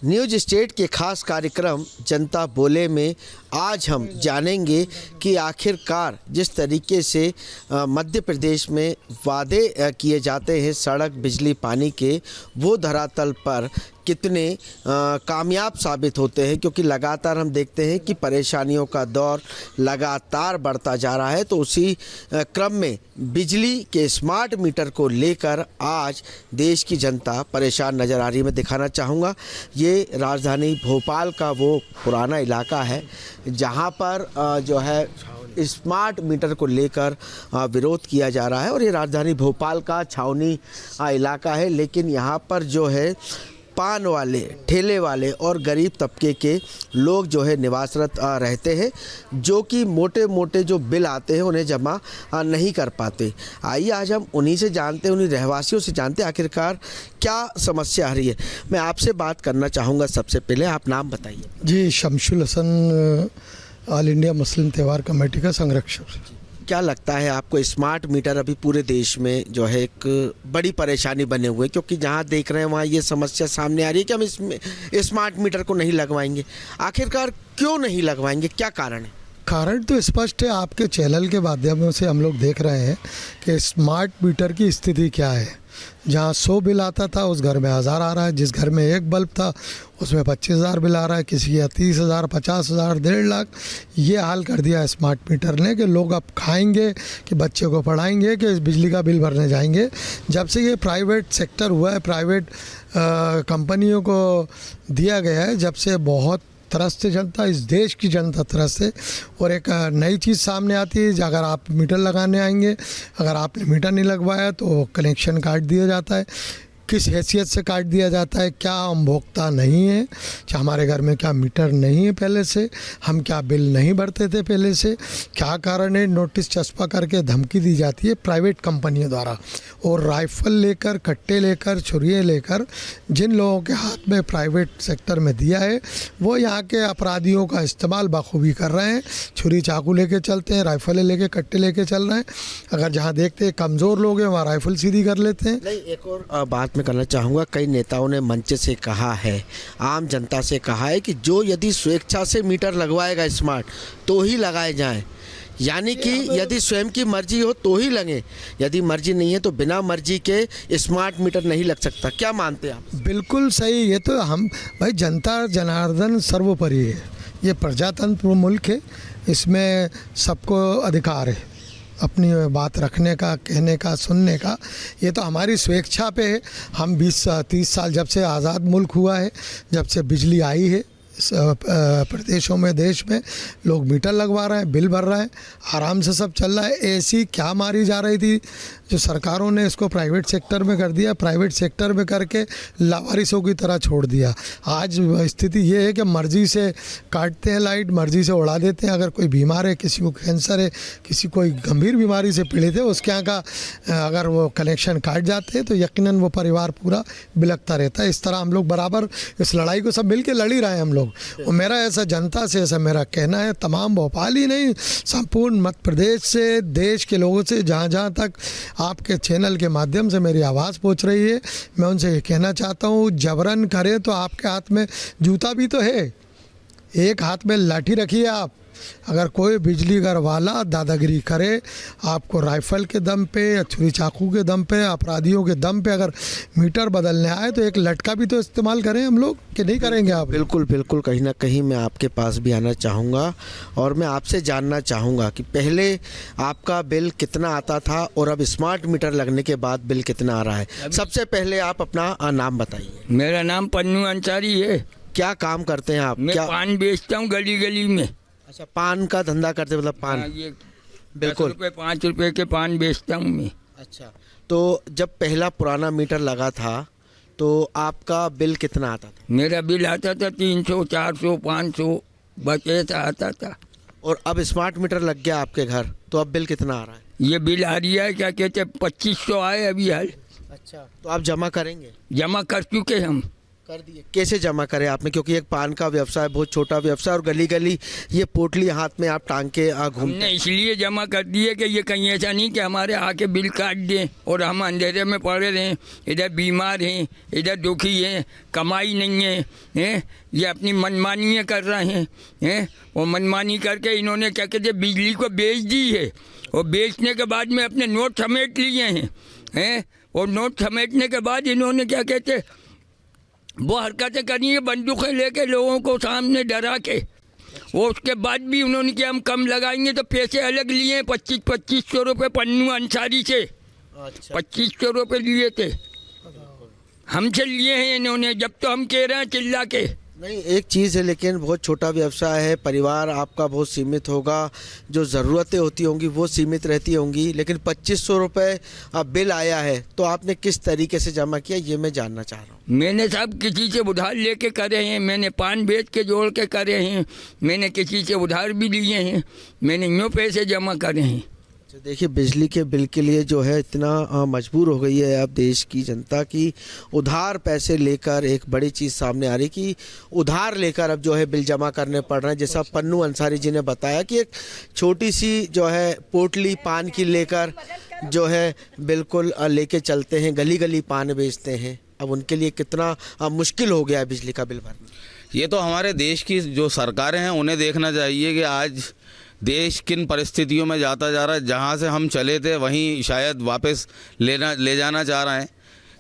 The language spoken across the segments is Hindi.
न्यूज़ स्टेट के खास कार्यक्रम जनता बोले में आज हम जानेंगे कि आखिरकार जिस तरीके से मध्य प्रदेश में वादे किए जाते हैं सड़क बिजली पानी के, वो धरातल पर कितने कामयाब साबित होते हैं, क्योंकि लगातार हम देखते हैं कि परेशानियों का दौर लगातार बढ़ता जा रहा है। तो उसी क्रम में बिजली के स्मार्ट मीटर को लेकर आज देश की जनता परेशान नज़र आ रही है। मैं दिखाना चाहूँगा, ये राजधानी भोपाल का वो पुराना इलाका है जहाँ पर जो है स्मार्ट मीटर को लेकर विरोध किया जा रहा है। और ये राजधानी भोपाल का छावनी इलाका है, लेकिन यहाँ पर जो है पान वाले, ठेले वाले और गरीब तबके के लोग जो है निवासरत रहते हैं, जो कि मोटे मोटे जो बिल आते हैं उन्हें जमा नहीं कर पाते। आइए आज हम उन्हीं से जानते हैं, उन्हीं रहवासियों से जानते हैं आखिरकार क्या समस्या आ रही है। मैं आपसे बात करना चाहूँगा, सबसे पहले आप नाम बताइए। जी, Shamshul Hasan, All India Muslim Tyohar Committee का संरक्षक। क्या लगता है आपको, स्मार्ट मीटर अभी पूरे देश में जो है एक बड़ी परेशानी बने हुए हैं, क्योंकि जहाँ देख रहे हैं वहाँ ये समस्या सामने आ रही है कि हम इसमें स्मार्ट मीटर को नहीं लगवाएंगे। आखिरकार क्यों नहीं लगवाएंगे, क्या कारण है? कारण तो स्पष्ट है, आपके चैनल के माध्यमों से हम लोग देख रहे हैं कि स्मार्ट मीटर की स्थिति क्या है। जहाँ 100 बिल आता था उस घर में 1000 आ रहा है, जिस घर में एक बल्ब था उसमें 25,000 बिल आ रहा है, किसी के 30,000, 50,000, 1.5 लाख। ये हाल कर दिया स्मार्ट मीटर ने कि लोग अब खाएंगे कि बच्चे को पढ़ाएंगे कि बिजली का बिल भरने जाएंगे। जब से ये प्राइवेट सेक्टर हुआ है, प्राइवेट कंपनियों को दिया गया है, जब से बहुत त्रस्त है जनता, इस देश की जनता त्रस्त है। और एक नई चीज़ सामने आती है, अगर आप मीटर लगाने आएंगे, अगर आपने मीटर नहीं लगवाया तो कनेक्शन काट दिया जाता है। किस हैसियत से काट दिया जाता है? क्या हम भोक्ता नहीं है? हमारे घर में क्या मीटर नहीं है पहले से? हम क्या बिल नहीं भरते थे पहले से? क्या कारण है? नोटिस चस्पा करके धमकी दी जाती है प्राइवेट कंपनियों द्वारा। और राइफल लेकर, कट्टे लेकर, छुरियाँ लेकर जिन लोगों के हाथ में प्राइवेट सेक्टर में दिया है, वो यहाँ के अपराधियों का इस्तेमाल बखूबी कर रहे हैं। छुरी चाकू लेके चलते हैं, राइफलें लेके, कट्टे लेके चल रहे हैं। अगर जहाँ देखते हैं कमज़ोर लोग हैं वहाँ राइफल सीधी कर लेते हैं। नहीं, एक और बात मैं करना चाहूँगा, कई नेताओं ने मंच से कहा है, आम जनता से कहा है कि जो यदि स्वेच्छा से मीटर लगवाएगा स्मार्ट तो ही लगाए जाएं, यानी कि यदि स्वयं की मर्जी हो तो ही लगें, यदि मर्जी नहीं है तो बिना मर्जी के स्मार्ट मीटर नहीं लग सकता। क्या मानते हैं आप? बिल्कुल सही। ये तो हम भाई, जनता जनार्दन सर्वोपरि है। ये प्रजातंत्र मुल्क है, इसमें सबको अधिकार है अपनी बात रखने का, कहने का, सुनने का। ये तो हमारी स्वेच्छा पे है। हम 20-30 साल जब से आज़ाद मुल्क हुआ है, जब से बिजली आई है प्रदेशों में, देश में लोग मीटर लगवा रहे हैं, बिल भर रहे हैं, आराम से सब चल रहा है। ऐसी क्या मारी जा रही थी जो सरकारों ने इसको प्राइवेट सेक्टर में कर दिया, प्राइवेट सेक्टर में करके लावारिसों की तरह छोड़ दिया। आज स्थिति ये है कि मर्जी से काटते हैं लाइट, मर्जी से उड़ा देते हैं। अगर कोई बीमार है, किसी को कैंसर है, किसी कोई गंभीर बीमारी से पीड़ित है, उसके यहाँ का अगर वो कनेक्शन काट जाते हैं तो यकीनन वो परिवार पूरा बिलखता रहता है। इस तरह हम लोग बराबर इस लड़ाई को सब मिल के लड़ ही रहे हैं हम लोग। और मेरा ऐसा जनता से ऐसा मेरा कहना है, तमाम भोपाल ही नहीं, संपूर्ण मध्य प्रदेश से, देश के लोगों से, जहाँ जहाँ तक आपके चैनल के माध्यम से मेरी आवाज़ पहुँच रही है, मैं उनसे ये कहना चाहता हूँ, जबरन करें तो आपके हाथ में जूता भी तो है, एक हाथ में लाठी रखिए आप। अगर कोई बिजली घर वाला दादागिरी करे, आपको राइफल के दम पे या छुरी चाकू के दम पे, अपराधियों के दम पे अगर मीटर बदलने आए तो एक लटका भी तो इस्तेमाल करें हम लोग, कि नहीं करेंगे आप? बिल्कुल बिल्कुल, कहीं ना कहीं मैं आपके पास भी आना चाहूँगा और मैं आपसे जानना चाहूँगा कि पहले आपका बिल कितना आता था और अब स्मार्ट मीटर लगने के बाद बिल कितना आ रहा है। सबसे पहले आप अपना नाम बताइए। मेरा नाम पन्नू अंसारी है। क्या काम करते हैं आप? मैं पान बेचता हूँ गली गली में। अच्छा, पान का धंधा करते, मतलब पान? ये बिल्कुल। 10 रुपये 5 रुपये के पान बेचता हूँ मैं। अच्छा, तो जब पहला पुराना मीटर लगा था तो आपका बिल कितना आता था? मेरा बिल आता था 300, 400, 500 बस ऐसा आता था। और अब स्मार्ट मीटर लग गया आपके घर तो अब बिल कितना आ रहा है? ये बिल आ रही है, क्या कहते हैं, 2500 आए अभी हाल। अच्छा, तो आप जमा करेंगे? जमा कर चुके हम। कर दिए। कैसे जमा करे आपने, क्योंकि एक पान का व्यवसाय बहुत छोटा व्यवसाय और गली गली ये पोटली हाथ में आप टांग के घूमते। हमने इसलिए जमा कर दिए कि ये कहीं ऐसा नहीं कि हमारे आके बिल काट दें और हम अंधेरे में पड़े रहें। इधर बीमार हैं, इधर दुखी हैं, कमाई नहीं है, ये अपनी मनमानी कर रहे हैं। और मनमानी करके इन्होंने क्या कहते बिजली को बेच दी है और बेचने के बाद में अपने नोट समेट लिए हैं। और नोट समेटने के बाद इन्होंने क्या कहते वो हरकतें करी है, बंदूकें लेके लोगों को सामने डरा के। वो उसके बाद भी उन्होंने कि हम कम लगाएंगे तो पैसे अलग लिए 2500 रुपये पन्नू अंसारी से। अच्छा। 2500 रुपये लिए थे, हमसे लिए हैं इन्होंने, जब तो हम कह रहे हैं चिल्ला के। नहीं, एक चीज़ है, लेकिन बहुत छोटा व्यवसाय है, परिवार आपका बहुत सीमित होगा, जो ज़रूरतें होती होंगी वो सीमित रहती होंगी, लेकिन 2500 रुपये बिल आया है तो आपने किस तरीके से जमा किया ये मैं जानना चाह रहा हूँ। मैंने सब किसी से उधार लेके करे हैं, मैंने पान बेच के जोड़ के करे हैं, मैंने किसी से उधार भी लिए हैं, मैंने यूँ पैसे जमा करे हैं। देखिए, बिजली के बिल के लिए जो है इतना मजबूर हो गई है अब देश की जनता की उधार पैसे लेकर। एक बड़ी चीज़ सामने आ रही कि उधार लेकर अब जो है बिल जमा करने पड़ रहे हैं। जैसा पन्नू अंसारी जी ने बताया कि एक छोटी सी जो है पोटली पान की लेकर जो है बिल्कुल लेके चलते हैं, गली गली पान बेचते हैं। अब उनके लिए कितना मुश्किल हो गया है बिजली का बिल भरना। ये तो हमारे देश की जो सरकारें हैं उन्हें देखना चाहिए कि आज देश किन परिस्थितियों में जाता जा रहा है। जहाँ से हम चले थे वहीं शायद वापस ले जाना चाह रहे हैं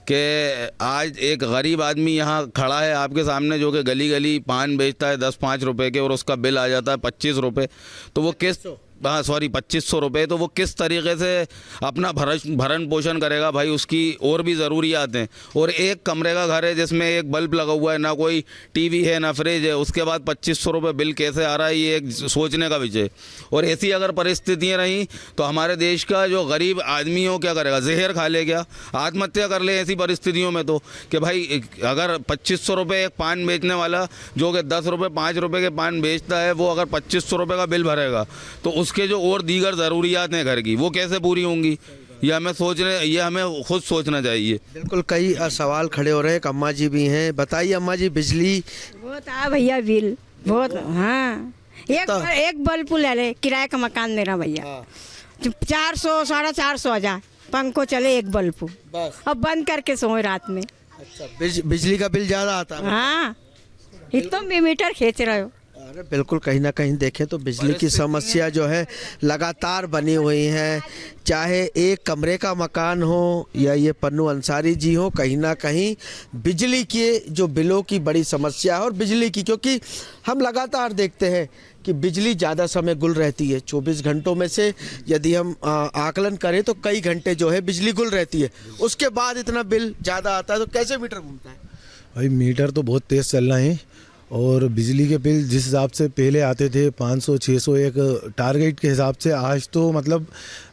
कि आज एक गरीब आदमी यहाँ खड़ा है आपके सामने जो कि गली गली पान बेचता है 10-5 रुपए के और उसका बिल आ जाता है 25 रुपये। तो वो किस 2500 रुपये, तो वो किस तरीके से अपना भरण पोषण करेगा भाई। उसकी और भी ज़रूरियात हैं और एक कमरे का घर है जिसमें एक बल्ब लगा हुआ है, ना कोई टीवी है ना फ्रिज है, उसके बाद 2500 रुपये बिल कैसे आ रहा है, ये एक सोचने का विषय। और ऐसी अगर परिस्थितियाँ रहीं तो हमारे देश का जो गरीब आदमी हो क्या करेगा, जहर खा ले क्या, आत्महत्या कर ले ऐसी परिस्थितियों में। तो कि भाई अगर 2500 रुपये एक पान बेचने वाला जो कि 10 रुपये 5 रुपये के पान बेचता है, वो अगर 2500 रुपये का बिल भरेगा तो उसके जो और दीगर ज़रूरियात हैं घर की वो कैसे पूरी होंगी, ये हमें खुद सोचना चाहिए। बिल्कुल, कई सवाल खड़े हो रहे हैं। एक अम्मा जी भी हैं, बताइए अम्मा जी, बिजली बहुत आ भैया बिल बहुत। हाँ, एक बल्ब ले ले, किराए का मकान मेरा भैया 400 450 हजार पंखो चले एक बल्ब बस, अब बंद करके सोए रात में। अच्छा, बिजली का बिल ज़्यादा आता है। हाँ, इतना मीटर खींच रहे हो। अरे बिल्कुल, कहीं ना कहीं देखें तो बिजली की समस्या जो है लगातार बनी हुई है। चाहे एक कमरे का मकान हो या ये पन्नू अंसारी जी हो, कहीं ना कहीं बिजली के जो बिलों की बड़ी समस्या है। और बिजली की, क्योंकि हम लगातार देखते हैं कि बिजली ज़्यादा समय गुल रहती है। 24 घंटों में से यदि हम आकलन करें तो कई घंटे जो है बिजली गुल रहती है, उसके बाद इतना बिल ज़्यादा आता है। तो कैसे मीटर घूमता है भाई? मीटर तो बहुत तेज़ चल रहे हैं और बिजली के बिल जिस हिसाब से पहले आते थे 500-600 एक टारगेट के हिसाब से, आज तो मतलब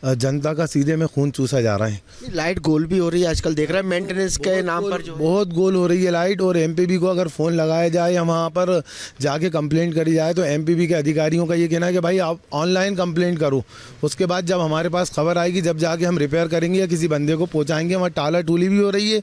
जनता का सीधे में खून चूसा जा रहा है। लाइट गोल भी हो रही है आजकल, देख रहे हैं मेंटेनेंस के नाम पर जो बहुत गोल हो रही है लाइट। और एमपीबी को अगर फ़ोन लगाया जाए या वहाँ पर जाके कंप्लेंट करी जाए तो एमपीबी के अधिकारियों का ये कहना है कि भाई आप ऑनलाइन कंप्लेंट करो, उसके बाद जब हमारे पास खबर आएगी जब जाके हम रिपेयर करेंगे या किसी बंदे को पहुँचाएंगे। वहाँ टाला टूली भी हो रही है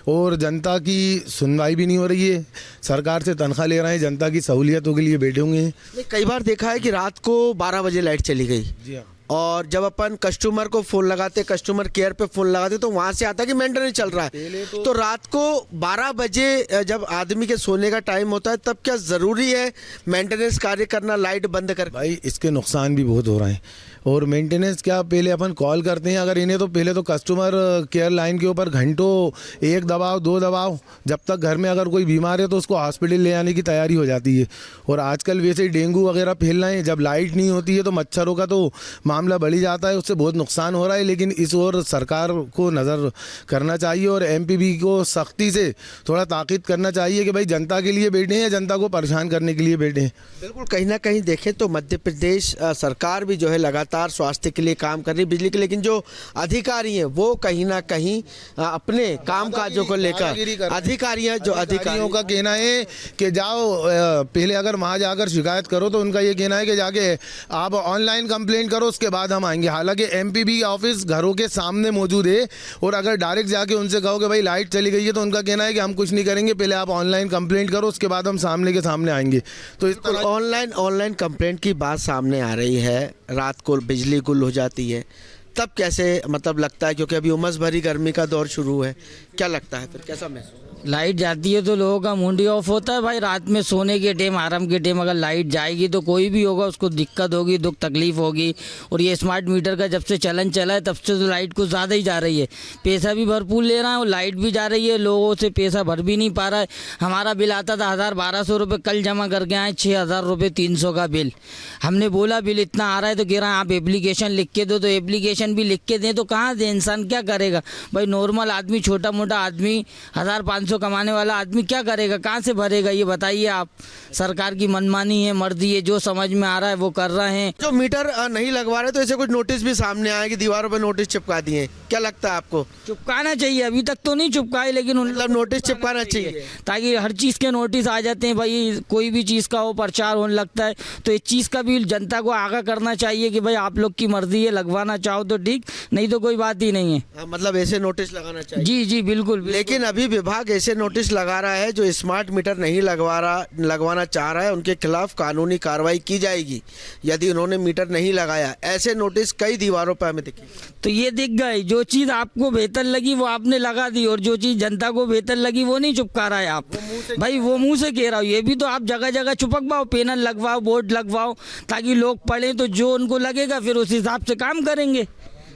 और जनता की सुनवाई भी नहीं हो रही है। सरकार से तनख्वाह ले रहे हैं, जनता की सहूलियतों के लिए बैठे होंगे। कई बार देखा है कि रात को 12 बजे लाइट चली गई। जी हाँ। और जब अपन कस्टमर को फ़ोन लगाते, कस्टमर केयर पे फ़ोन लगाते, तो वहाँ से आता कि मेंटेनेंस चल रहा है। तो रात को 12 बजे जब आदमी के सोने का टाइम होता है, तब क्या ज़रूरी है मेंटेनेंस कार्य करना लाइट बंद कर? भाई इसके नुकसान भी बहुत हो रहे हैं। और मेंटेनेंस क्या, पहले अपन कॉल करते हैं अगर इन्हें तो पहले तो कस्टमर केयर लाइन के ऊपर घंटों 1 दबाव 2 दबाव, जब तक घर में अगर कोई बीमार है तो उसको हॉस्पिटल ले जाने की तैयारी हो जाती है। और आजकल वैसे ही डेंगू वगैरह फैल रहे हैं, जब लाइट नहीं होती है तो मच्छरों का तो मामला बढ़ ही जाता है, उससे बहुत नुकसान हो रहा है। लेकिन इस ओर सरकार को नज़र करना चाहिए और एमपीबी को सख्ती से थोड़ा ताकीद करना चाहिए कि भाई जनता के लिए बैठे हैं, जनता को परेशान करने के लिए बैठे हैं। बिल्कुल, कहीं ना कहीं देखें तो मध्य प्रदेश सरकार भी जो है लगातार स्वास्थ्य के लिए काम कर रही है, बिजली के, लेकिन जो अधिकारी हैं वो कहीं ना कहीं अपने काम काजों को लेकर अधिकारियों का कहना है कि जाओ पहले अगर वहाँ जाकर शिकायत करो तो उनका ये कहना है कि जाके आप ऑनलाइन कंप्लेंट करो, उसके उसके बाद हम आएंगे। हालांकि एमपीबी ऑफिस घरों के सामने मौजूद है, और अगर डायरेक्ट जाके उनसे कहो कि भाई लाइट चली गई है, तो उनका कहना है कि हम कुछ नहीं करेंगे, पहले आप ऑनलाइन कंप्लेंट करो, उसके बाद हम सामने के सामने आएंगे। तो इस तरह ऑनलाइन कंप्लेंट की बात सामने आ रही है, रात को बिजली गुल हो जाती है, तब कैसे मतलब लगता है, क्योंकि अभी उमस भरी गर्मी का दौर शुरू है, क्या लगता है फिर, कैसा महसूस? लाइट जाती है तो लोगों का मूड ऑफ होता है भाई। रात में सोने के टाइम, आराम के टाइम अगर लाइट जाएगी तो कोई भी होगा उसको दिक्कत होगी, दुख तकलीफ होगी। और ये स्मार्ट मीटर का जब से चलन चला है तब से तो लाइट कुछ ज़्यादा ही जा रही है, पैसा भी भरपूर ले रहा है और लाइट भी जा रही है, लोगों से पैसा भर भी नहीं पा रहा है। हमारा बिल आता था 1000-1200 रुपये, कल जमा करके आए 6000 रुपये 300 का बिल। हमने बोला बिल इतना आ रहा है तो कह रहा है आप एप्लीकेशन लिख के दो, तो एप्लीकेशन भी लिख के दें तो कहाँ दे, इंसान क्या करेगा भाई। नॉर्मल आदमी, छोटा मोटा आदमी, 1500 कमाने वाला आदमी क्या करेगा, कहाँ से भरेगा, ये बताइए आप। सरकार की मनमानी है, मर्जी है, जो समझ में आ रहा है वो कर रहे हैं। जो मीटर नहीं लगवा रहे तो ऐसे कुछ नोटिस भी सामने आए कि दीवारों पर नोटिस चिपका दिए, क्या लगता है आपको? चिपकाना चाहिए, अभी तक तो नहीं चिपकाए, लेकिन मतलब नोटिस चिपकाना चाहिए ताकि हर चीज़ के नोटिस आ जाते हैं भाई। कोई भी चीज़ का वो प्रचार होने लगता है तो इस चीज़ का भी जनता को आगाह करना चाहिए कि भाई आप लोग की मर्जी है, लगवाना चाहो तो ठीक, नहीं तो कोई बात ही नहीं है। मतलब ऐसे नोटिस लगाना चाहिए। जी जी बिल्कुल। लेकिन अभी विभाग ऐसे नोटिस लगा रहा है, जो स्मार्ट मीटर नहीं लगवाना चाह रहा है उनके खिलाफ कानूनी कार्रवाई की जाएगी यदि उन्होंने मीटर नहीं लगाया। ऐसे नोटिस कई दीवारों पर हमें दिखे। तो ये दिख गए, जो चीज़ आपको बेहतर लगी वो आपने लगा दी, और जो चीज़ जनता को बेहतर लगी वो नहीं चुपका रहा है आप भाई, वो मुंह से कह रहा हूँ। ये भी तो आप जगह जगह चिपकवाओ, पैनल लगवाओ, बोर्ड लगवाओ, ताकि लोग पढ़ें तो जो उनको लगेगा फिर उस हिसाब से काम करेंगे।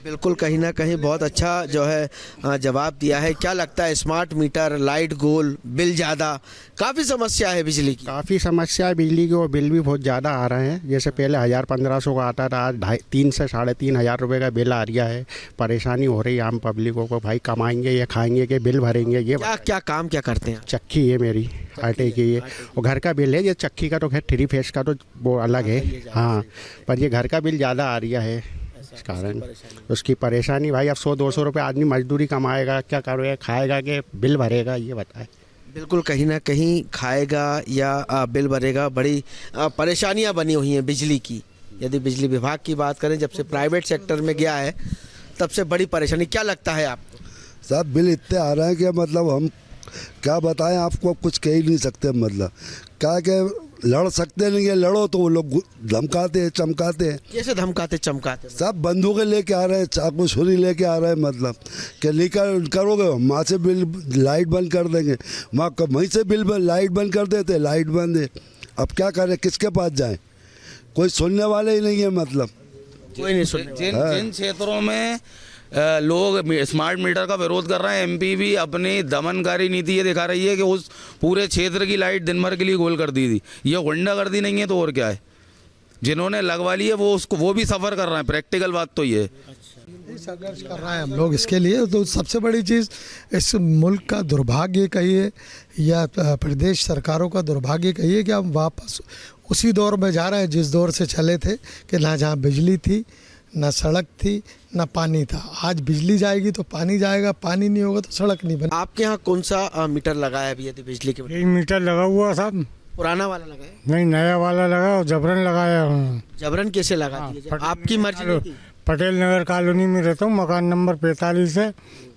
बिल्कुल, कहीं ना कहीं बहुत अच्छा जो है जवाब दिया है। क्या लगता है, स्मार्ट मीटर, लाइट गोल, बिल ज़्यादा, काफ़ी समस्या है बिजली की? काफ़ी समस्या है बिजली की, और बिल भी बहुत ज़्यादा आ रहे हैं। जैसे पहले 1000-1500 का आता था, आज 3 से 3500 रुपये का बिल आ रहा है। परेशानी हो रही है आम पब्लिकों को, भाई कमाएंगे या खाएंगे कि बिल भरेंगे। ये क्या काम क्या करते हैं? चक्की है मेरी, आटे की है, और घर का बिल है। ये चक्की का तो खैर 3 फेस का तो वो अलग है, हाँ, पर ये घर का बिल ज़्यादा आ रहा है, इस कारण उसकी परेशानी। भाई अब 100-200 रुपये आदमी मजदूरी कमाएगा, क्या करेगा, खाएगा कि बिल भरेगा, ये बताए। बिल्कुल, कहीं ना कहीं खाएगा या बिल भरेगा, बड़ी परेशानियां बनी हुई हैं बिजली की। यदि बिजली विभाग की बात करें, जब से प्राइवेट सेक्टर में गया है तब से बड़ी परेशानी। क्या लगता है आपको? साहब बिल इतने आ रहे हैं कि मतलब हम क्या बताएं आपको, कुछ कह ही नहीं सकते। मतलब क्या कि लड़ सकते नहीं है, लड़ो तो वो लोग धमकाते हैं, चमकाते हैं। कैसे धमकाते चमकाते? सब बंदूकें लेके आ रहे हैं, चाकू छुरी लेके आ रहे हैं। मतलब कि नहीं करोगे वहाँ से बिल लाइट बंद कर देंगे, वहीं से बिल लाइट बंद कर देते, लाइट बंद है। अब क्या करें, किसके पास जाएं? कोई सुनने वाले ही नहीं है। मतलब कोई नहीं सुनने। जिन क्षेत्रों में लोग स्मार्ट मीटर का विरोध कर रहे हैं, एमपी भी अपनी दमनकारी नीति ये दिखा रही है कि उस पूरे क्षेत्र की लाइट दिन भर के लिए गोल कर दी थी। ये गुंडागर्दी नहीं है तो और क्या है? जिन्होंने लगवा ली है वो भी सफ़र कर रहे हैं, प्रैक्टिकल बात तो ये है। संघर्ष कर रहे हैं हम लोग इसके लिए। तो सबसे बड़ी चीज़ इस मुल्क का दुर्भाग्य कहिए या प्रदेश सरकारों का दुर्भाग्य कहिए कि हम वापस उसी दौर में जा रहे हैं जिस दौर से चले थे, कि ना जहाँ बिजली थी, ना सड़क थी, ना पानी था। आज बिजली जाएगी तो पानी जाएगा, पानी नहीं होगा तो सड़क नहीं बनी। आपके यहाँ कौन सा मीटर लगा है अभी यदि बिजली के? यही मीटर लगा हुआ साहब। पुराना वाला लगा है? नहीं, नया वाला लगा और जबरन लगाया हूँ। जबरन कैसे लगा दिए? आपकी मर्जी नहीं थी? पटेल नगर कॉलोनी में रहता हूँ, मकान नंबर 45 है।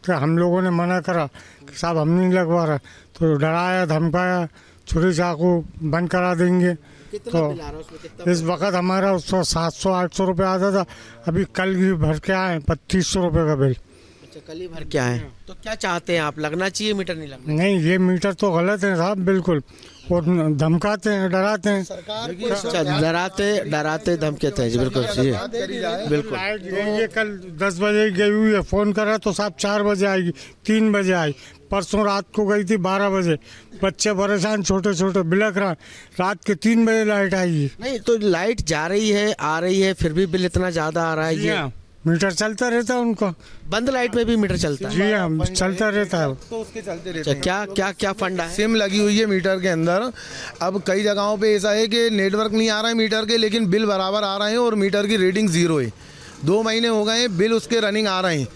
तो हम लोगों ने मना करा कि साहब हम नहीं लगवा रहा, तो डराया धमकाया, छुरी चाकू बंद करा देंगे। तो इस वक्त हमारा 700-800 रुपये आता था, अभी कल ही भर के आए 3500 रुपये का बिल। अच्छा, कल ही भर के आए। तो क्या चाहते हैं आप, लगना चाहिए मीटर नहीं लगना? नहीं, ये मीटर तो गलत है साहब बिल्कुल, और धमकाते हैं, डराते हैं। अच्छा, डराते धमकाते हैं जी, बिल्कुल जी, बिल्कुल। ये कल 10 बजे गई हुई है, फ़ोन करा तो साहब 4 बजे आएगी, 3 बजे आई। परसों रात को गई थी 12 बजे, बच्चे परेशान, छोटे छोटे बिलक रहा, रात के 3 बजे लाइट आई। नहीं तो लाइट जा रही है, आ रही है, फिर भी बिल इतना ज़्यादा आ रहा है। ये मीटर चलता रहता है उनका, बंद लाइट में भी मीटर चलता है? जी हाँ, चलता रहता है। तो उसके चलते रहते हैं। क्या फंडा है? सिम लगी हुई है मीटर के अंदर। अब कई जगहों पे ऐसा है कि नेटवर्क नहीं आ रहा है मीटर के, लेकिन बिल बराबर आ रहे हैं और मीटर की रीडिंग 0 है। 2 महीने हो गए हैं, बिल उसके रनिंग आ रहे हैं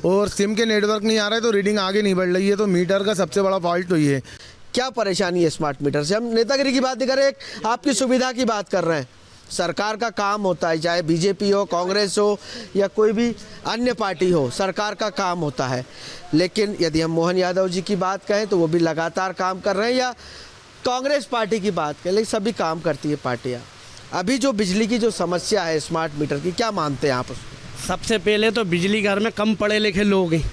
और सिम के नेटवर्क नहीं आ रहा है, तो रीडिंग आगे नहीं बढ़ रही है। तो मीटर का सबसे बड़ा फॉल्ट तो ये है। क्या परेशानी है स्मार्ट मीटर से? हम नेतागिरी की बात नहीं कर रहे, आपकी सुविधा की बात कर रहे हैं। सरकार का काम होता है, चाहे बीजेपी हो, कांग्रेस हो या कोई भी अन्य पार्टी हो, सरकार का काम होता है। लेकिन यदि हम मोहन यादव जी की बात कहें तो वो भी लगातार काम कर रहे हैं, या कांग्रेस पार्टी की बात करें, लेकिन सभी काम करती है पार्टियाँ। अभी जो बिजली की जो समस्या है स्मार्ट मीटर की, क्या मानते हैं आप उसको? सबसे पहले तो बिजली घर में कम पढ़े लिखे लोग हैं,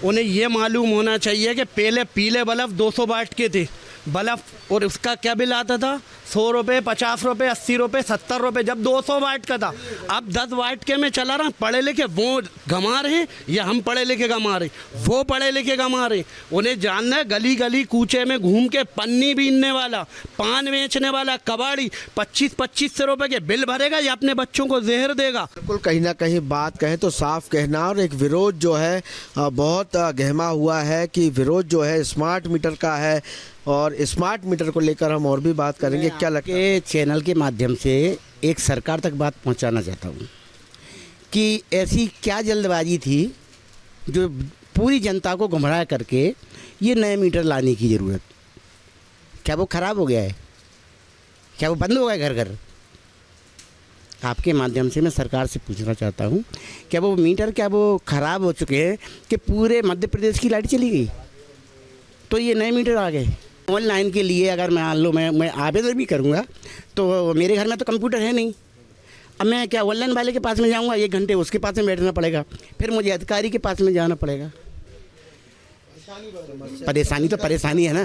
उन्हें ये मालूम होना चाहिए कि पहले पीले बल्ब 200 वाट के थे बल्ब, और उसका क्या बिल आता था 100 रुपये, 50 रुपये, 80 रुपये, 70 रुपये, जब 200 वाट का था। अब 10 वाट के में चला रहा। पढ़े लिखे वो गंवा रहे या हम पढ़े लिखे गंवा रहे? वो पढ़े लिखे गंवा रहे। उन्हें जानना है, गली गली कूचे में घूम के पन्नी बीनने वाला, पान बेचने वाला, कबाड़ी 25-25 रुपये के बिल भरेगा या अपने बच्चों को जहर देगा? बिल्कुल, कहीं ना कहीं बात कहें तो साफ कहना, और एक विरोध जो है बहुत गहमा हुआ है कि विरोध जो है स्मार्ट मीटर का है, और स्मार्ट मीटर को लेकर हम और भी बात करेंगे। क्या लगता है? चैनल के माध्यम से एक सरकार तक बात पहुंचाना चाहता हूं कि ऐसी क्या जल्दबाजी थी जो पूरी जनता को गुमराह करके ये नए मीटर लाने की ज़रूरत? क्या वो ख़राब हो गया है? क्या वो बंद हो गया घर घर? आपके माध्यम से मैं सरकार से पूछना चाहता हूं, क्या वो मीटर क्या वो ख़राब हो चुके हैं कि पूरे मध्य प्रदेश की लाइट चली गई तो ये नए मीटर आ गए? ऑनलाइन के लिए अगर मान लो मैं आवेदन भी करूँगा तो मेरे घर में तो कंप्यूटर है नहीं। अब मैं क्या ऑनलाइन वाले के पास में जाऊँगा, 1 घंटे उसके पास में बैठना पड़ेगा, फिर मुझे अधिकारी के पास में जाना पड़ेगा। परेशानी तो परेशानी है ना।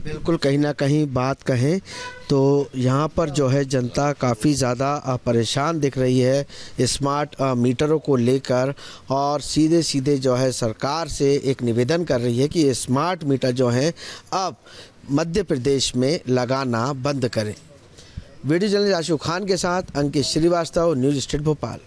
बिल्कुल, कहीं ना कहीं बात कहें तो यहाँ पर जो है जनता काफ़ी ज़्यादा परेशान दिख रही है स्मार्ट मीटरों को लेकर, और सीधे सीधे जो है सरकार से एक निवेदन कर रही है कि स्मार्ट मीटर जो हैं अब मध्य प्रदेश में लगाना बंद करें। वीडियो जर्नलिस्ट आशु खान के साथ अंकित श्रीवास्तव, न्यूज़ स्टेट भोपाल।